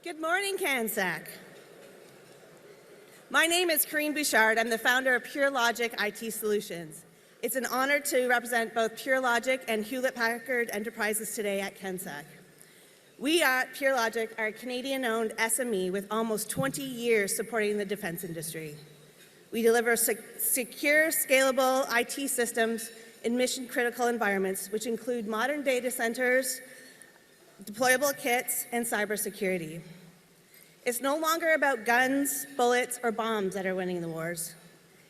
Good morning, CANSEC. My name is Corinne Bouchard. I'm the founder of Pure Logic IT Solutions. It's an honor to represent both Pure Logic and Hewlett-Packard Enterprises today at CANSEC. We at Pure Logic are a Canadian-owned SME with almost 20 years supporting the defense industry. We deliver secure, scalable IT systems in mission-critical environments, which include modern data centers, deployable kits, and cybersecurity. It's no longer about guns, bullets, or bombs that are winning the wars.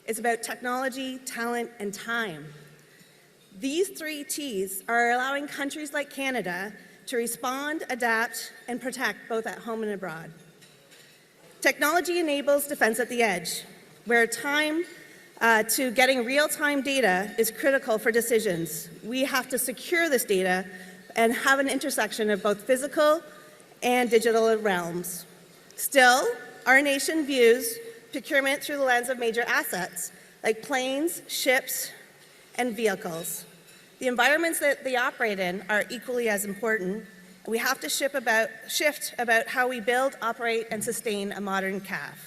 It's about technology, talent, and time. These three T's are allowing countries like Canada to respond, adapt, and protect both at home and abroad. Technology enables defense at the edge, where time to getting real-time data is critical for decisions. We have to secure this data and have an intersection of both physical and digital realms. Still, our nation views procurement through the lens of major assets, like planes, ships, and vehicles. The environments that they operate in are equally as important. We have to shift about how we build, operate, and sustain a modern CAF.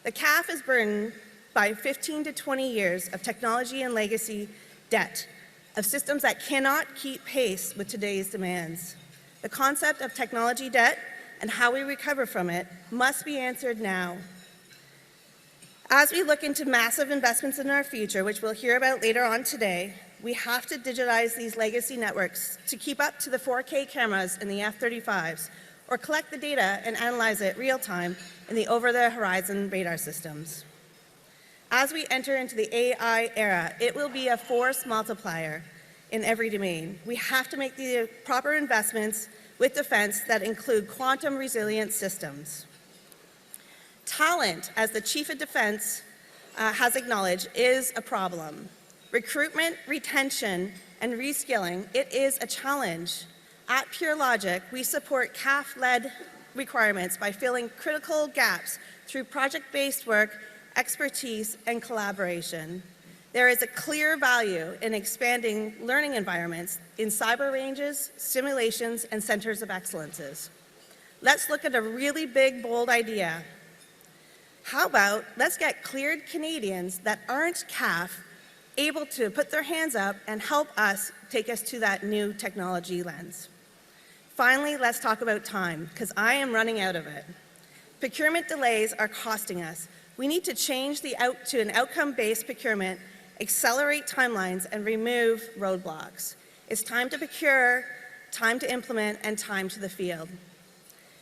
The CAF is burdened by 15 to 20 years of technology and legacy debt, of systems that cannot keep pace with today's demands. The concept of technology debt and how we recover from it must be answered now. As we look into massive investments in our future, which we'll hear about later on today, we have to digitize these legacy networks to keep up to the 4K cameras in the F-35s, or collect the data and analyze it real-time in the over-the-horizon radar systems. As we enter into the AI era, it will be a force multiplier in every domain. We have to make the proper investments with defense that include quantum resilient systems. Talent, as the Chief of Defense has acknowledged, is a problem. Recruitment, retention, and reskilling, it is a challenge. At Pure Logic, we support CAF-led requirements by filling critical gaps through project-based work, expertise, and collaboration. There is a clear value in expanding learning environments in cyber ranges, simulations, and centers of excellences. Let's look at a really big, bold idea. How about let's get cleared Canadians that aren't CAF able to put their hands up and help us take us to that new technology lens. Finally, let's talk about time, because I am running out of it. Procurement delays are costing us. We need to change to an outcome-based procurement, accelerate timelines, and remove roadblocks. It's time to procure, time to implement, and time to the field.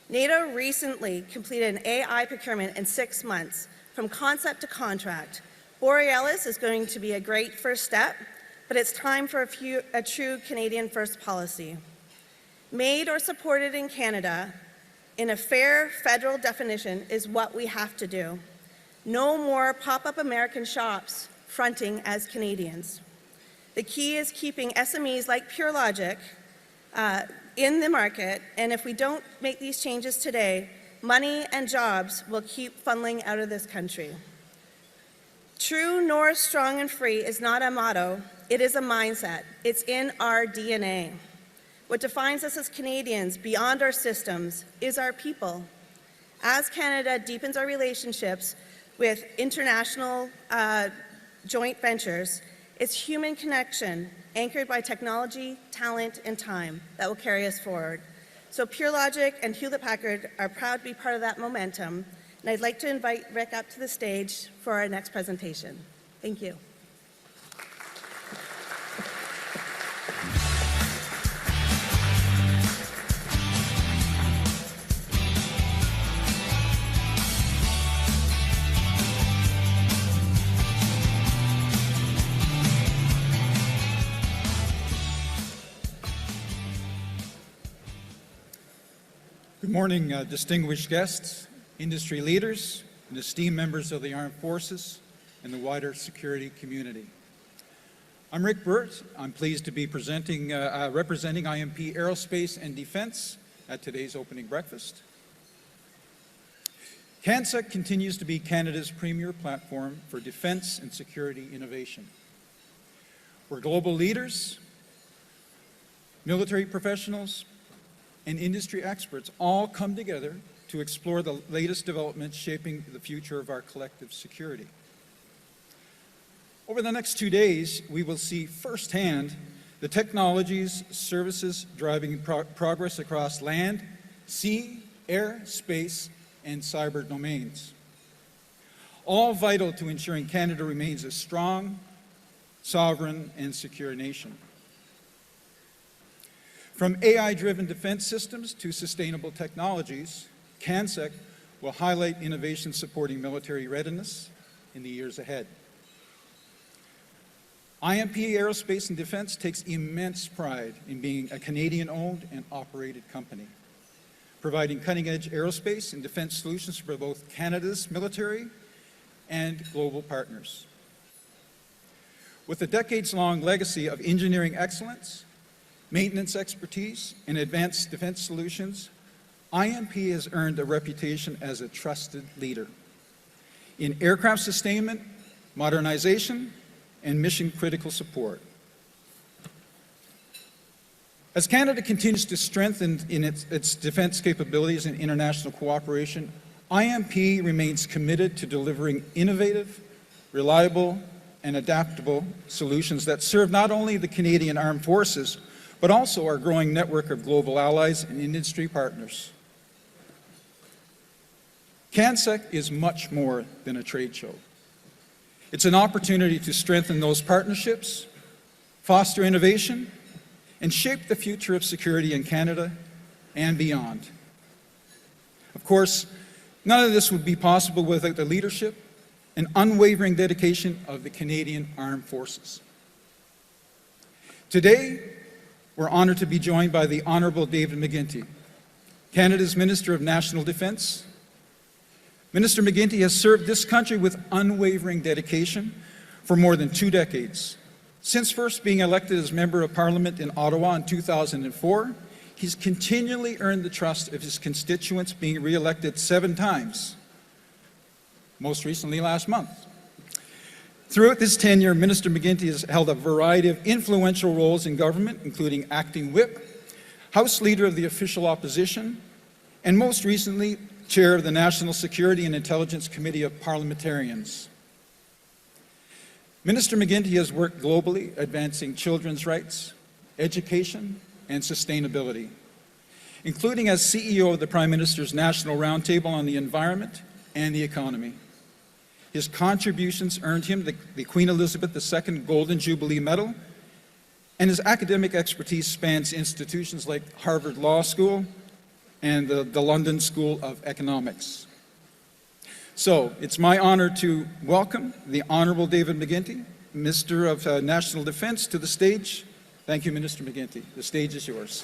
NATO recently completed an AI procurement in 6 months, from concept to contract. Borealis is going to be a great first step, but it's time for a true Canadian-first policy. Made or supported in Canada, in a fair federal definition, is what we have to do. No more pop-up American shops fronting as Canadians. The key is keeping SMEs like Pure Logic in the market, and if we don't make these changes today, money and jobs will keep funneling out of this country. True North, strong and free is not a motto, it is a mindset. It's in our DNA. What defines us as Canadians beyond our systems is our people. As Canada deepens our relationships with international joint ventures, it's human connection anchored by technology, talent, and time that will carry us forward. So Pure Logic and Hewlett-Packard are proud to be part of that momentum, and I'd like to invite Rick up to the stage for our next presentation. Thank you. Good morning, distinguished guests, industry leaders, and esteemed members of the Armed Forces and the wider security community. I'm Rick Burt. I'm pleased to be representing IMP Aerospace and Defense at today's opening breakfast. CANSEC continues to be Canada's premier platform for defense and security innovation. We're global leaders, military professionals, and industry experts all come together to explore the latest developments shaping the future of our collective security. Over the next 2 days, we will see firsthand the technologies, services driving progress across land, sea, air, space, and cyber domains, all vital to ensuring Canada remains a strong, sovereign, and secure nation. From AI-driven defense systems to sustainable technologies, CANSEC will highlight innovation supporting military readiness in the years ahead. IMP Aerospace and Defense takes immense pride in being a Canadian-owned and operated company, providing cutting-edge aerospace and defense solutions for both Canada's military and global partners. With a decades-long legacy of engineering excellence, maintenance expertise, and advanced defense solutions, IMP has earned a reputation as a trusted leader in aircraft sustainment, modernization, and mission-critical support. As Canada continues to strengthen its defense capabilities and international cooperation, IMP remains committed to delivering innovative, reliable, and adaptable solutions that serve not only the Canadian Armed Forces, but also our growing network of global allies and industry partners. CANSEC is much more than a trade show. It's an opportunity to strengthen those partnerships, foster innovation, and shape the future of security in Canada and beyond. Of course, none of this would be possible without the leadership and unwavering dedication of the Canadian Armed Forces. Today, we're honored to be joined by the Honourable David McGuinty, Canada's Minister of National Defence. Minister McGuinty has served this country with unwavering dedication for more than 2 decades. Since first being elected as Member of Parliament in Ottawa in 2004, he's continually earned the trust of his constituents, being re-elected 7 times, most recently last month. Throughout this tenure, Minister McGuinty has held a variety of influential roles in government, including acting whip, House Leader of the Official Opposition, and most recently, Chair of the National Security and Intelligence Committee of Parliamentarians. Minister McGuinty has worked globally, advancing children's rights, education, and sustainability, including as CEO of the Prime Minister's National Roundtable on the Environment and the Economy. His contributions earned him the Queen Elizabeth II Golden Jubilee Medal, and his academic expertise spans institutions like Harvard Law School and the London School of Economics. So, it's my honor to welcome the Honourable David McGuinty, Minister of National Defence, to the stage. Thank you, Minister McGuinty. The stage is yours.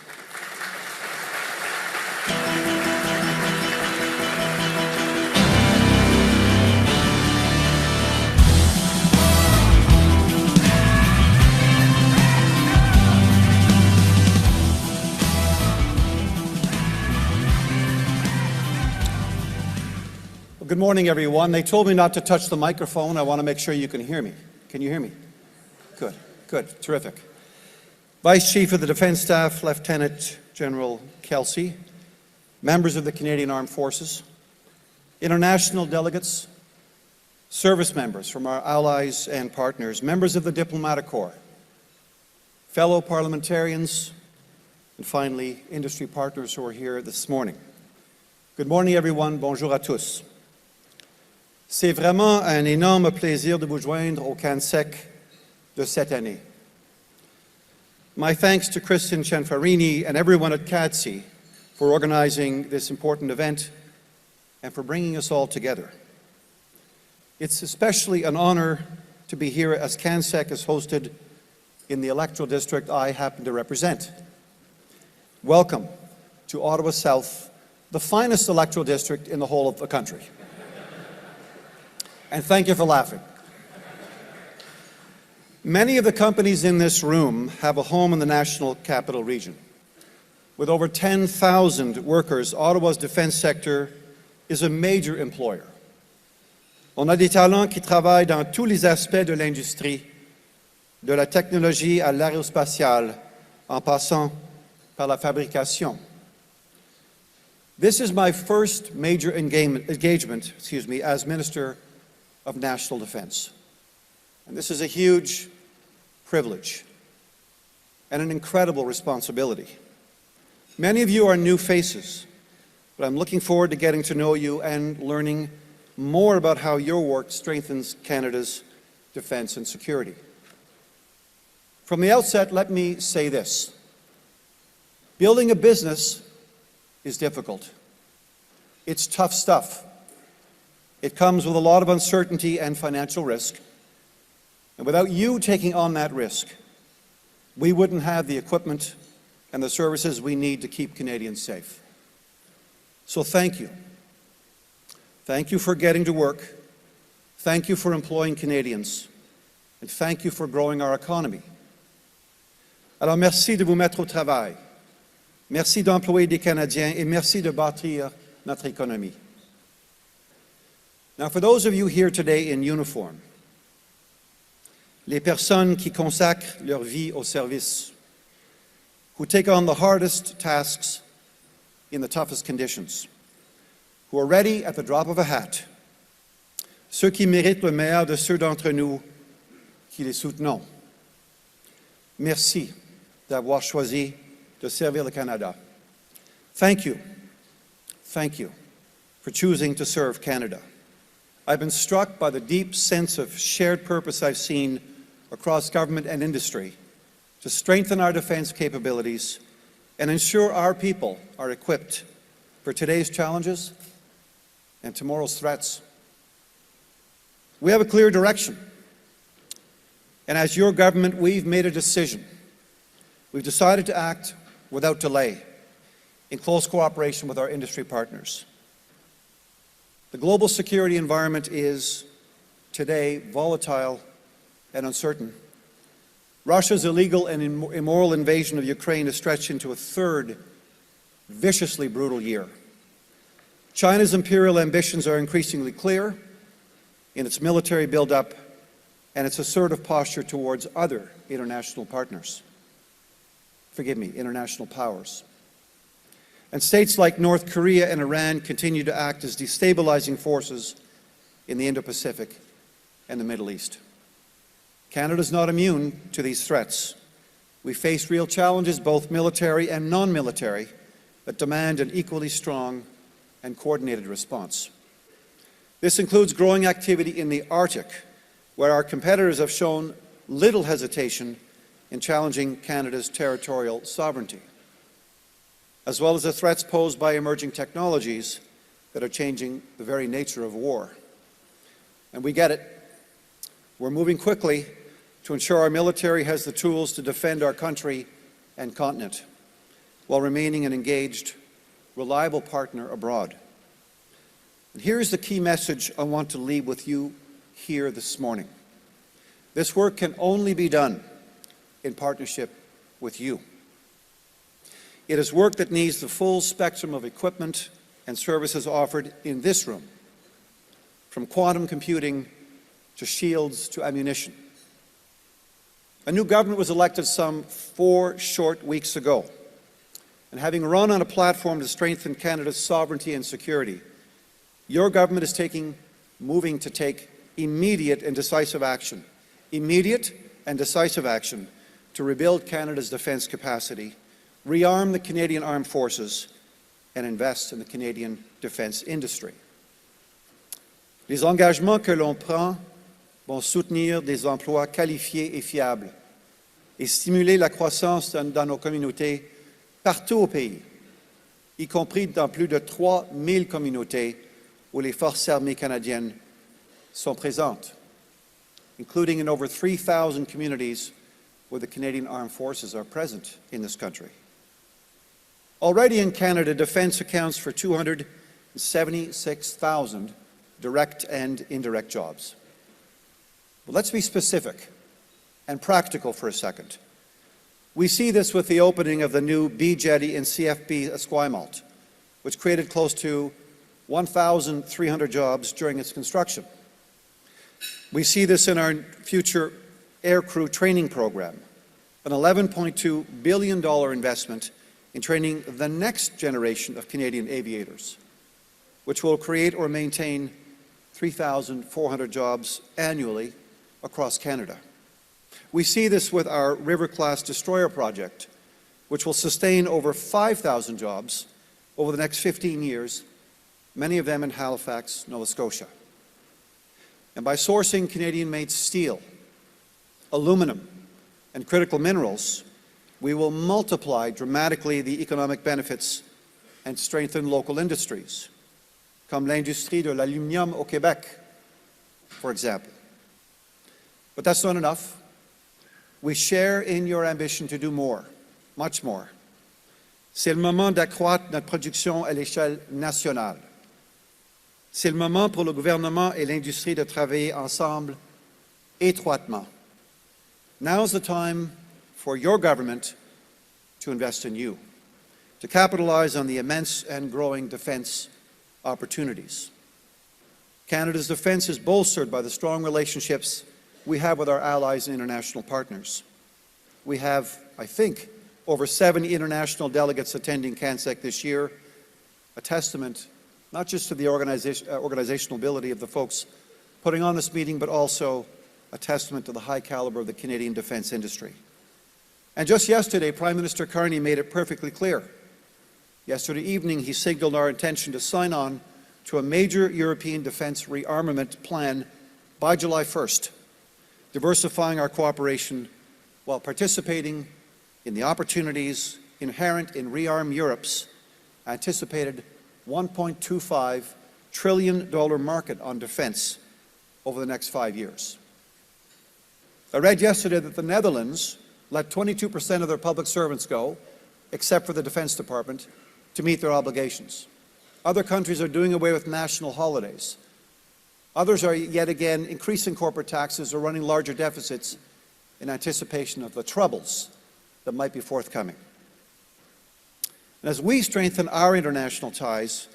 Good morning, everyone. They told me not to touch the microphone. I want to make sure you can hear me. Can you hear me? Good, good, terrific. Vice Chief of the Defence Staff, Lieutenant General Kelsey, members of the Canadian Armed Forces, international delegates, service members from our allies and partners, members of the Diplomatic Corps, fellow parliamentarians, and finally, industry partners who are here this morning. Good morning, everyone. Bonjour à tous. C'est vraiment un énorme plaisir de vous joindre au CANSEC de cette année. My thanks to Christian Cianfarini and everyone at CADSI for organizing this important event and for bringing us all together. It's especially an honor to be here as CANSEC is hosted in the electoral district I happen to represent. Welcome to Ottawa South, the finest electoral district in the whole of the country. And thank you for laughing. Many of the companies in this room have a home in the National Capital Region. With over 10,000 workers, Ottawa's defense sector is a major employer. On a des talents qui travaillent dans tous les aspects de l'industrie, de la technologie à l'aérospatiale, en passant par la fabrication, This is my first major engagement, as Minister of National Defence. And this is a huge privilege and an incredible responsibility. Many of you are new faces, but I'm looking forward to getting to know you and learning more about how your work strengthens Canada's defence and security. From the outset, let me say this. Building a business is difficult. It's tough stuff. It comes with a lot of uncertainty and financial risk. And without you taking on that risk, we wouldn't have the equipment and the services we need to keep Canadians safe. So thank you. Thank you for getting to work. Thank you for employing Canadians. And thank you for growing our economy. Alors merci de vous mettre au travail. Merci d'employer des Canadiens et merci de bâtir notre économie. Now, for those of you here today in uniform, les personnes qui consacrent leur vie au service, who take on the hardest tasks in the toughest conditions, who are ready at the drop of a hat, ceux qui méritent le meilleur de ceux d'entre nous qui les soutenons. Merci d'avoir choisi de servir le Canada. Thank you for choosing to serve Canada. I've been struck by the deep sense of shared purpose I've seen across government and industry to strengthen our defence capabilities and ensure our people are equipped for today's challenges and tomorrow's threats. We have a clear direction, and as your government, we've made a decision. We've decided to act without delay, in close cooperation with our industry partners. The global security environment is today volatile and uncertain. Russia's illegal and immoral invasion of Ukraine has stretched into a third viciously brutal year. China's imperial ambitions are increasingly clear in its military buildup and its assertive posture towards other international partners. International powers. And states like North Korea and Iran continue to act as destabilizing forces in the Indo-Pacific and the Middle East. Canada is not immune to these threats. We face real challenges, both military and non-military, that demand an equally strong and coordinated response. This includes growing activity in the Arctic, where our competitors have shown little hesitation in challenging Canada's territorial sovereignty, as well as the threats posed by emerging technologies that are changing the very nature of war. And we get it. We're moving quickly to ensure our military has the tools to defend our country and continent, while remaining an engaged, reliable partner abroad. And here's the key message I want to leave with you here this morning. This work can only be done in partnership with you. It is work that needs the full spectrum of equipment and services offered in this room, from quantum computing to shields to ammunition. A new government was elected some 4 short weeks ago, and having run on a platform to strengthen Canada's sovereignty and security, your government is moving to take immediate and decisive action to rebuild Canada's defence capacity, rearm the Canadian Armed Forces, and invest in the Canadian defence industry. Les engagements que l'on prend vont soutenir des emplois qualifiés et fiables et stimuler la croissance dans nos communautés partout au pays, y compris dans plus de 3000 communautés où les forces armées canadiennes sont présentes, including in over 3,000 communities where the Canadian Armed Forces are present in this country. Already in Canada, defence accounts for 276,000 direct and indirect jobs. But let's be specific and practical for a second. We see this with the opening of the new B jetty in CFB Esquimalt, which created close to 1,300 jobs during its construction. We see this in our future aircrew training program, an $11.2 billion investment in training the next generation of Canadian aviators, which will create or maintain 3,400 jobs annually across Canada. We see this with our River-class destroyer project, which will sustain over 5,000 jobs over the next 15 years, many of them in Halifax, Nova Scotia. And by sourcing Canadian-made steel, aluminum, and critical minerals, we will multiply dramatically the economic benefits and strengthen local industries, comme l'industrie de l'aluminium au Québec, for example. But that's not enough. We share in your ambition to do more, much more. C'est le moment d'accroître notre production à l'échelle nationale. C'est le moment pour le gouvernement et l'industrie de travailler ensemble étroitement. Now's the time for your government to invest in you, to capitalize on the immense and growing defense opportunities. Canada's defense is bolstered by the strong relationships we have with our allies and international partners. We have, I think, over 70 international delegates attending CANSEC this year, a testament not just to the organizational ability of the folks putting on this meeting, but also a testament to the high caliber of the Canadian defense industry. And just yesterday, Prime Minister Carney made it perfectly clear. Yesterday evening, he signaled our intention to sign on to a major European defense rearmament plan by July 1st, diversifying our cooperation while participating in the opportunities inherent in Rearm Europe's anticipated $1.25 trillion market on defense over the next 5 years. I read yesterday that the Netherlands let 22% of their public servants go, except for the Defense Department, to meet their obligations. Other countries are doing away with national holidays. Others are yet again increasing corporate taxes or running larger deficits in anticipation of the troubles that might be forthcoming. And as we strengthen our international ties,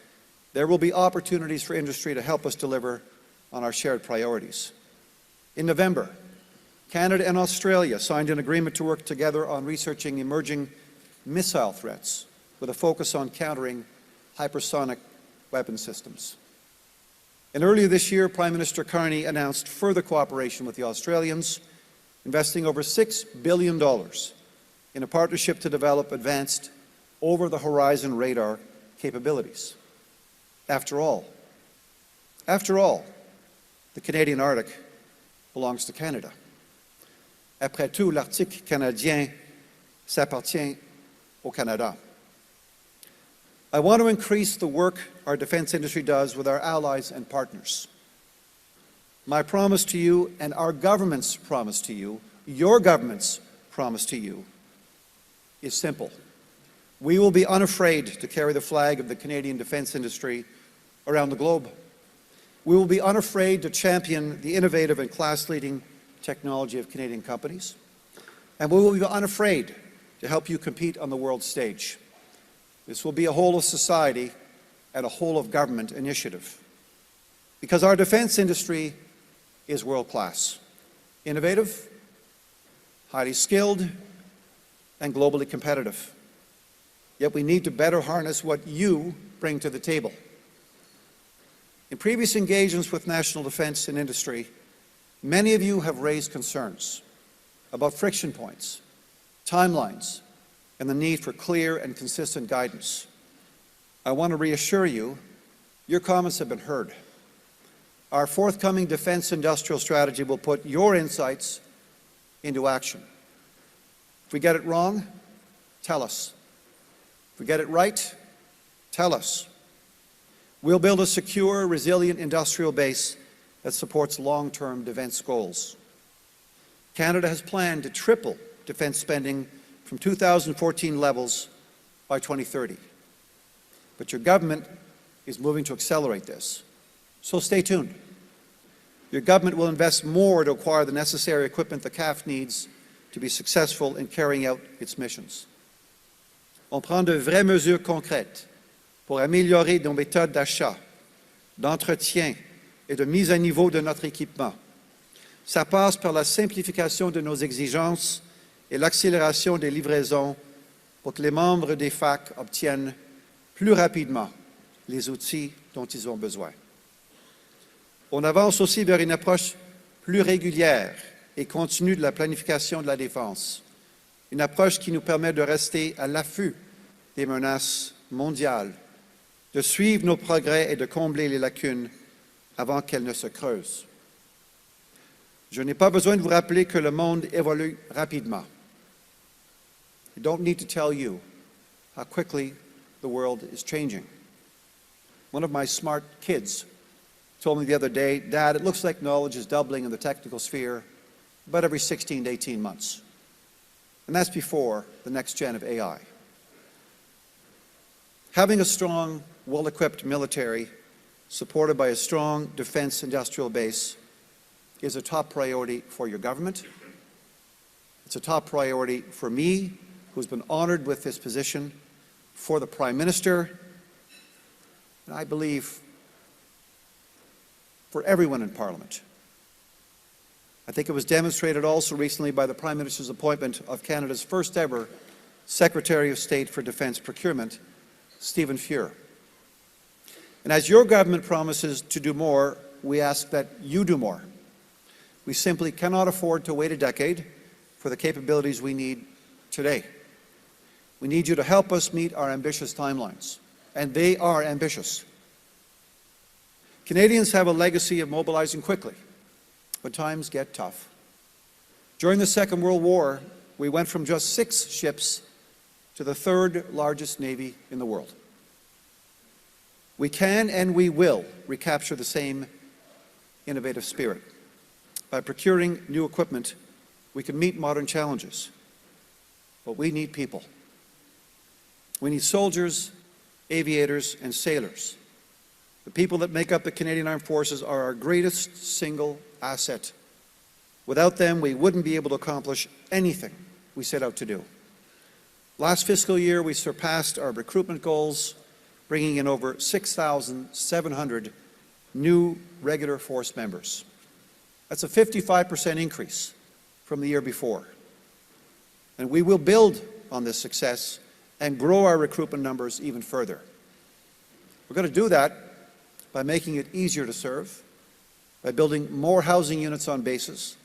there will be opportunities for industry to help us deliver on our shared priorities. In November, Canada and Australia signed an agreement to work together on researching emerging missile threats with a focus on countering hypersonic weapon systems. And earlier this year, Prime Minister Carney announced further cooperation with the Australians, investing over $6 billion in a partnership to develop advanced over-the-horizon radar capabilities. After all, the Canadian Arctic belongs to Canada. Après tout, l'Arctique canadien s'appartient au Canada. I want to increase the work our defense industry does with our allies and partners. My promise to you and our government's promise to you, your government's promise to you, is simple. We will be unafraid to carry the flag of the Canadian defense industry around the globe. We will be unafraid to champion the innovative and class-leading technology of Canadian companies. And we will be unafraid to help you compete on the world stage. This will be a whole of society and a whole of government initiative. Because our defense industry is world-class, innovative, highly skilled, and globally competitive. Yet we need to better harness what you bring to the table. In previous engagements with national defense and industry, many of you have raised concerns about friction points, timelines, and the need for clear and consistent guidance. I want to reassure you, your comments have been heard. Our forthcoming defense industrial strategy will put your insights into action. If we get it wrong, tell us. If we get it right, tell us. We'll build a secure, resilient industrial base that supports long-term defense goals. Canada has planned to triple defense spending from 2014 levels by 2030. But your government is moving to accelerate this. So stay tuned. Your government will invest more to acquire the necessary equipment the CAF needs to be successful in carrying out its missions. On prend de vraies mesures concrètes pour améliorer nos méthodes d'achat, d'entretien et de mise à niveau de notre équipement. Ça passe par la simplification de nos exigences et l'accélération des livraisons pour que les membres des FAC obtiennent plus rapidement les outils dont ils ont besoin. On avance aussi vers une approche plus régulière et continue de la planification de la défense, une approche qui nous permet de rester à l'affût des menaces mondiales, de suivre nos progrès et de combler les lacunes avant qu'elles ne se creusent. Je n'ai pas besoin de vous rappeler que le monde évolue rapidement. I don't need to tell you how quickly the world is changing. One of my smart kids told me the other day, "Dad, it looks like knowledge is doubling in the technical sphere about every 16 to 18 months. And that's before the next gen of AI. Having a strong, well-equipped military supported by a strong defense industrial base is a top priority for your government. It's a top priority for me, who's been honored with this position, for the Prime Minister, and I believe for everyone in Parliament. I think it was demonstrated also recently by the Prime Minister's appointment of Canada's first ever Secretary of State for Defence Procurement, Stephen Fuhr. And as your government promises to do more, we ask that you do more. We simply cannot afford to wait a decade for the capabilities we need today. We need you to help us meet our ambitious timelines, and they are ambitious. Canadians have a legacy of mobilizing quickly when times get tough. During the Second World War, we went from just 6 ships to the 3rd largest navy in the world. We can and we will recapture the same innovative spirit. By procuring new equipment, we can meet modern challenges. But we need people. We need soldiers, aviators, and sailors. The people that make up the Canadian Armed Forces are our greatest single asset. Without them, we wouldn't be able to accomplish anything we set out to do. Last fiscal year, we surpassed our recruitment goals, bringing in over 6,700 new regular force members. That's a 55% increase from the year before. And we will build on this success and grow our recruitment numbers even further. We're going to do that by making it easier to serve, by building more housing units on bases,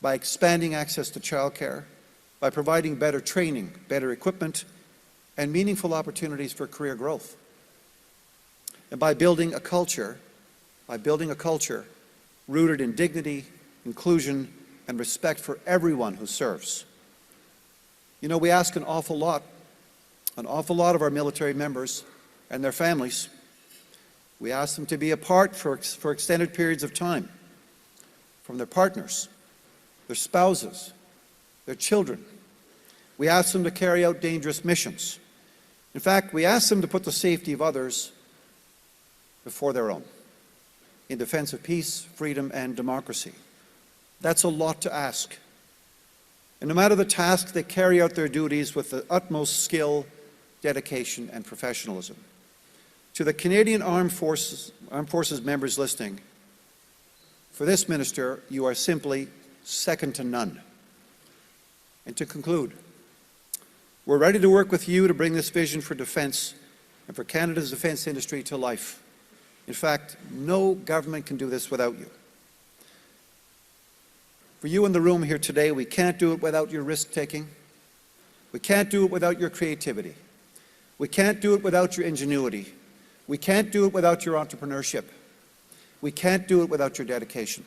by expanding access to childcare, by providing better training, better equipment, and meaningful opportunities for career growth. And by building a culture rooted in dignity, inclusion, and respect for everyone who serves. You know, we ask an awful lot of our military members and their families. We ask them to be apart for extended periods of time from their partners, their spouses, their children. We ask them to carry out dangerous missions. In fact, we ask them to put the safety of others before their own, in defense of peace, freedom, and democracy. That's a lot to ask. And no matter the task, they carry out their duties with the utmost skill, dedication, and professionalism. To the Canadian Armed Forces members listening, for this minister, you are simply second to none. And to conclude, we're ready to work with you to bring this vision for defence and for Canada's defence industry to life. In fact, no government can do this without you. For you in the room here today, we can't do it without your risk-taking. We can't do it without your creativity. We can't do it without your ingenuity. We can't do it without your entrepreneurship. We can't do it without your dedication.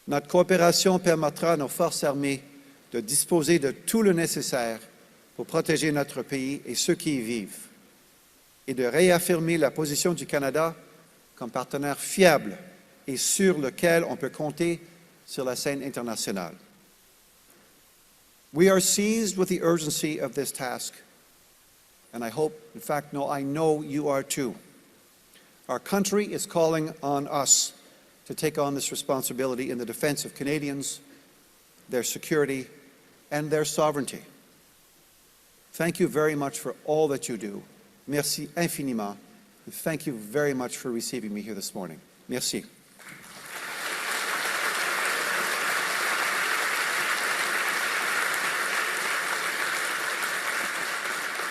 Notre coopération permettra à nos forces armées de disposer de tout le nécessaire pour protéger notre pays et ceux qui y vivent, et de réaffirmer la position du Canada comme partenaire fiable et sur lequel on peut compter sur la scène internationale. We are seized with the urgency of this task, and I hope, in fact, no, I know you are too. Our country is calling on us to take on this responsibility in the defense of Canadians, their security, and their sovereignty. Thank you very much for all that you do. Merci infiniment. And thank you very much for receiving me here this morning. Merci.